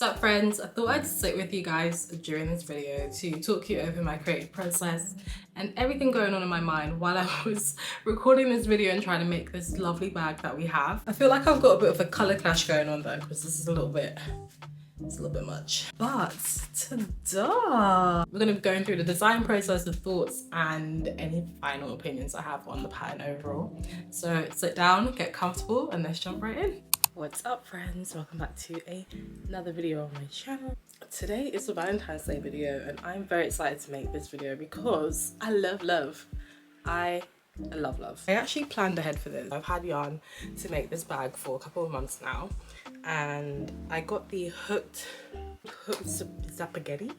Sup friends, I thought I'd sit with you guys during this video to talk you over my creative process and everything going on in my mind while I was recording this video and trying to make this lovely bag that we have. I feel like I've got a bit of a colour clash going on though, because this is a little bit much. But ta-da! We're gonna be going through the design process, the thoughts, and any final opinions I have on the pattern overall. So sit down, get comfortable, and let's jump right in. What's up friends? Welcome back to another video on my channel. Today is a Valentine's Day video and I'm very excited to make this video because I love love. I actually planned ahead for this. I've had yarn to make this bag for a couple of months now and I got the hooked zapagetti.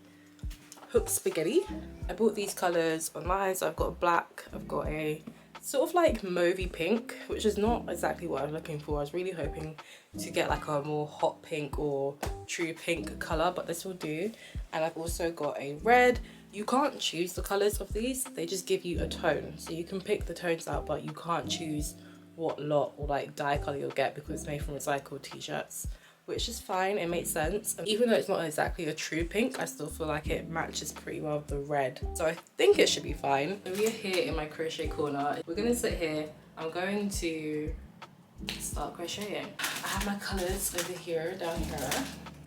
Hooked spaghetti. I bought these colours online, so I've got a black, I've got a sort of like mauvey pink, which is not exactly what I was looking for. I was really hoping to get like a more hot pink or true pink colour, but this will do. And I've also got a red. You can't choose the colours of these, they just give you a tone. So you can pick the tones out, but you can't choose what lot or like dye colour you'll get because it's made from recycled t-shirts, which is fine, it makes sense. And even though it's not exactly a true pink, I still feel like it matches pretty well with the red. So I think it should be fine. So we are here in my crochet corner. We're gonna sit here. I'm going to start crocheting. I have my colors over here, down here.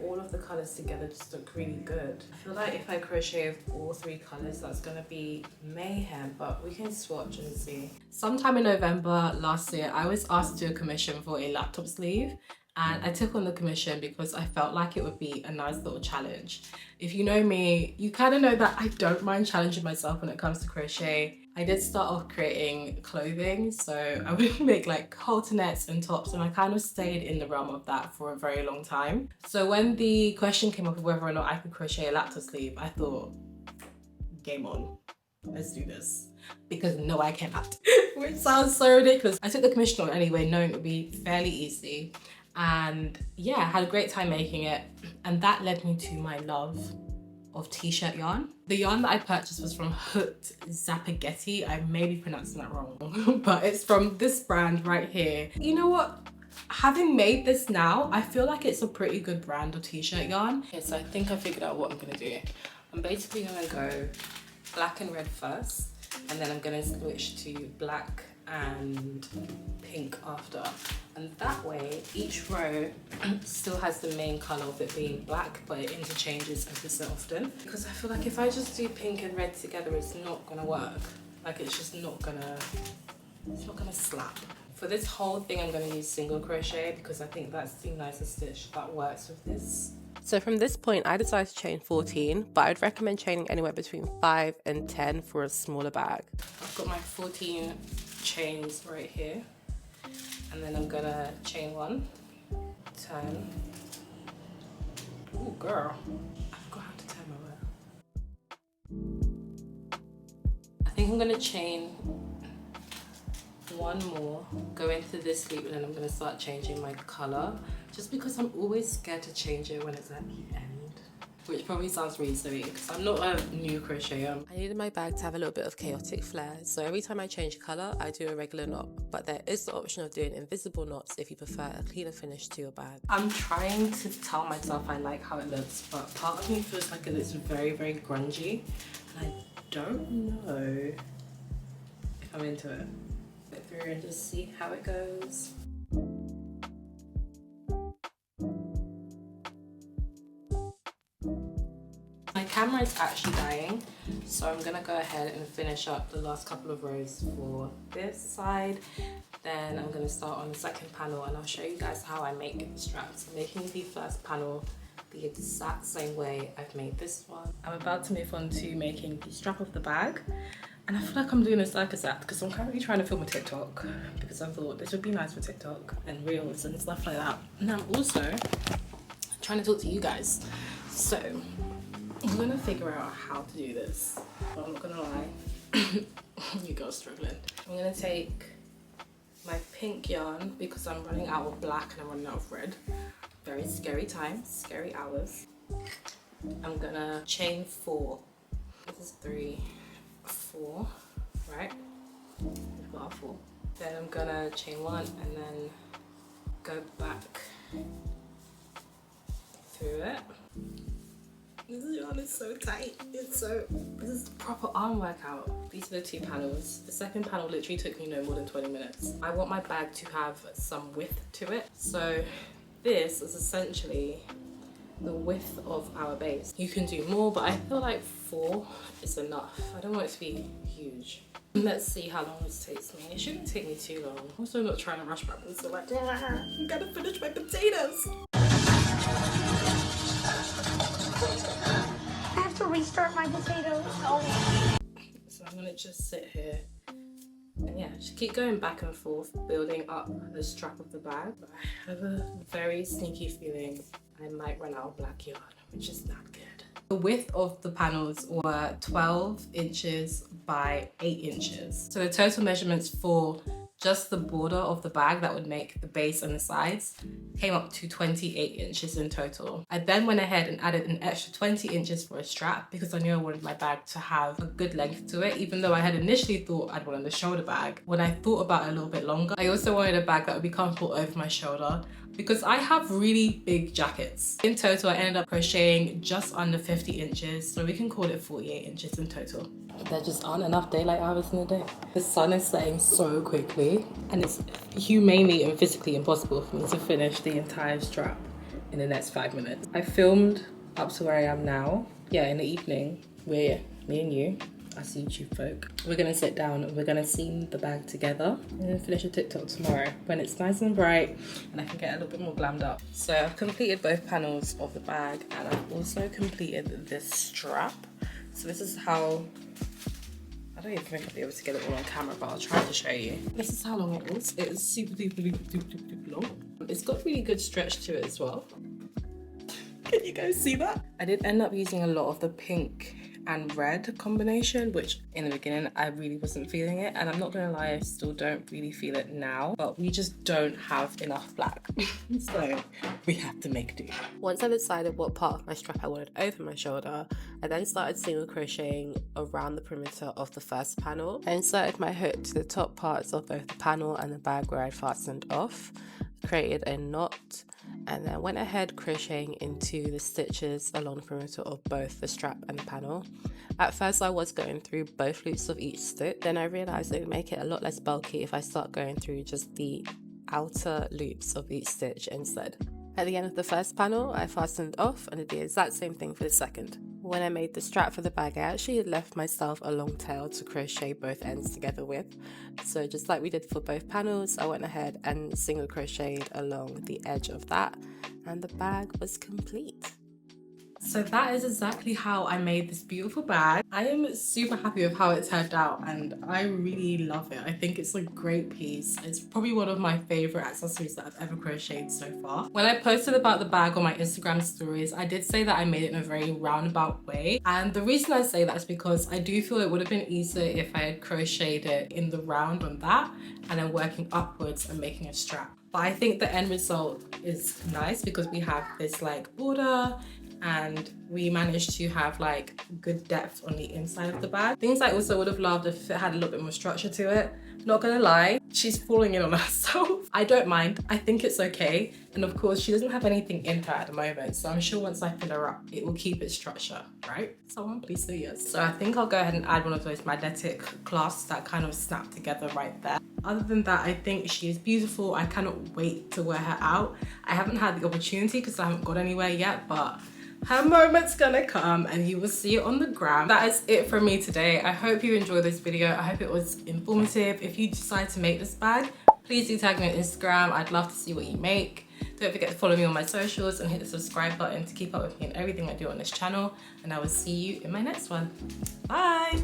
All of the colors together just look really good. I feel like if I crochet with all three colors, that's gonna be mayhem, but we can swatch and see. Sometime in November last year, I was asked to do a commission for a laptop sleeve. And I took on the commission because I felt like it would be a nice little challenge. If you know me, you kind of know that I don't mind challenging myself when it comes to crochet. I did start off creating clothing, so I would make like halternets and tops, and I kind of stayed in the realm of that for a very long time. So when the question came up of whether or not I could crochet a laptop sleeve, I thought, game on, let's do this. Because no, I cannot, which sounds so ridiculous. I took the commission on anyway, knowing it would be fairly easy. And yeah, I had a great time making it, and that led me to my love of t-shirt yarn. The yarn that I purchased was from Hooked Zapagetti. I may be pronouncing that wrong, but it's from this brand right here. You know what? Having made this now, I feel like it's a pretty good brand of t-shirt yarn. Okay, so I think I figured out what I'm gonna do. I'm basically gonna go black and red first, and then I'm gonna switch to black and pink after, and that way each row still has the main color of it being black, but it interchanges every so often, because I feel like if I just do pink and red together, it's not gonna work. Like it's just not gonna slap. For this whole thing I'm gonna use single crochet because I think that's the nicest stitch that works with this. So from this point, I decided to chain 14, but I'd recommend chaining anywhere between 5 and 10 for a smaller bag. I've got my 14 chains right here, and then I'm gonna chain 1, turn. Oh girl, I forgot how to turn my wheel. I think I'm gonna chain 1 more, go into this loop, and then I'm gonna start changing my color, just because I'm always scared to change it when it's at the end, which probably sounds really silly because I'm not a new crocheter. I needed my bag to have a little bit of chaotic flair, so every time I change color, I do a regular knot, but there is the option of doing invisible knots if you prefer a cleaner finish to your bag. I'm trying to tell myself I like how it looks, but part of me feels like it looks very, very grungy, and I don't know if I'm into it. Go through and just see how it goes. My camera is actually dying, so I'm gonna go ahead and finish up the last couple of rows for this side. Then I'm gonna start on the second panel and I'll show you guys how I make the straps. I'm making the first panel the exact same way I've made this one. I'm about to move on to making the strap of the bag. And I feel like I'm doing a circus act because I'm currently trying to film a TikTok because I thought this would be nice for TikTok and reels and stuff like that. And I'm also trying to talk to you guys. So I'm gonna figure out how to do this, but I'm not gonna lie, you girls struggling. I'm gonna take my pink yarn because I'm running out of black and I'm running out of red. Very scary times, scary hours. I'm gonna chain 4. This is 3, 4, right? We've got our 4. Then I'm gonna chain 1 and then go back to it. This yarn is so tight. This is the proper arm workout. These are the 2 panels. The second panel literally took me no more than 20 minutes. I want my bag to have some width to it. So this is essentially the width of our base. You can do more, but I feel like 4 is enough. I don't want it to be huge. Let's see how long this takes me. It shouldn't take me too long. I'm also not trying to rush back, so like, I'm gonna finish my potatoes. I have to restart my potatoes. Oh. So I'm gonna just sit here and yeah, just keep going back and forth, building up the strap of the bag. But I have a very sneaky feeling I might run out of black yarn, which is not good. The width of the panels were 12 inches by 8 inches. So the total measurements for just the border of the bag that would make the base and the sides came up to 28 inches in total. I then went ahead and added an extra 20 inches for a strap because I knew I wanted my bag to have a good length to it, even though I had initially thought I'd wanted a shoulder bag. When I thought about it a little bit longer, I also wanted a bag that would be comfortable over my shoulder because I have really big jackets. In total, I ended up crocheting just under 50 inches, so we can call it 48 inches in total. There just aren't enough daylight hours in the day. The sun is setting so quickly, and it's humanely and physically impossible for me to finish the entire strap in the next 5 minutes. I filmed up to where I am now. Yeah, in the evening, me and you, us YouTube folk, we're gonna sit down and we're gonna seam the bag together and then finish a TikTok tomorrow when it's nice and bright and I can get a little bit more glammed up. So I've completed both panels of the bag and I've also completed this strap. So this is how, I don't even think I'll be able to get it all on camera, but I'll try to show you. This is how long it is. It is super duper long. It's got really good stretch to it as well. Can you guys see that? I did end up using a lot of the pink and red combination, which in the beginning I really wasn't feeling it, and I'm not gonna lie, I still don't really feel it now, but we just don't have enough black. So we have to make do. Once I decided what part of my strap I wanted over my shoulder, I then started single crocheting around the perimeter of the first panel. I inserted my hook to the top parts of both the panel and the bag where I'd fastened off, created a knot, and then went ahead crocheting into the stitches along the perimeter of both the strap and the panel. At first I was going through both loops of each stitch, then I realised it would make it a lot less bulky if I start going through just the outer loops of each stitch instead. At the end of the first panel I fastened off and did the exact same thing for the second. When I made the strap for the bag, I actually left myself a long tail to crochet both ends together with. So just like we did for both panels, I went ahead and single crocheted along the edge of that, and the bag was complete. So that is exactly how I made this beautiful bag. I am super happy with how it turned out and I really love it. I think it's a great piece. It's probably one of my favorite accessories that I've ever crocheted so far. When I posted about the bag on my Instagram stories, I did say that I made it in a very roundabout way. And the reason I say that is because I do feel it would have been easier if I had crocheted it in the round on that and then working upwards and making a strap. But I think the end result is nice because we have this like border and we managed to have like good depth on the inside of the bag. Things I also would have loved if it had a little bit more structure to it. Not gonna lie, she's falling in on herself. I don't mind, I think it's okay. And of course, she doesn't have anything in her at the moment, so I'm sure once I fill her up, it will keep its structure, right? Someone please say yes. So I think I'll go ahead and add one of those magnetic clasps that kind of snap together right there. Other than that, I think she is beautiful. I cannot wait to wear her out. I haven't had the opportunity because I haven't got anywhere yet, but her moment's gonna come and you will see it on the gram. That is it from me today. I hope you enjoyed this video. I hope it was informative. If you decide to make this bag, please do tag me on Instagram. I'd love to see what you make. Don't forget to follow me on my socials and hit the subscribe button to keep up with me and everything I do on this channel. And I will see you in my next one. Bye.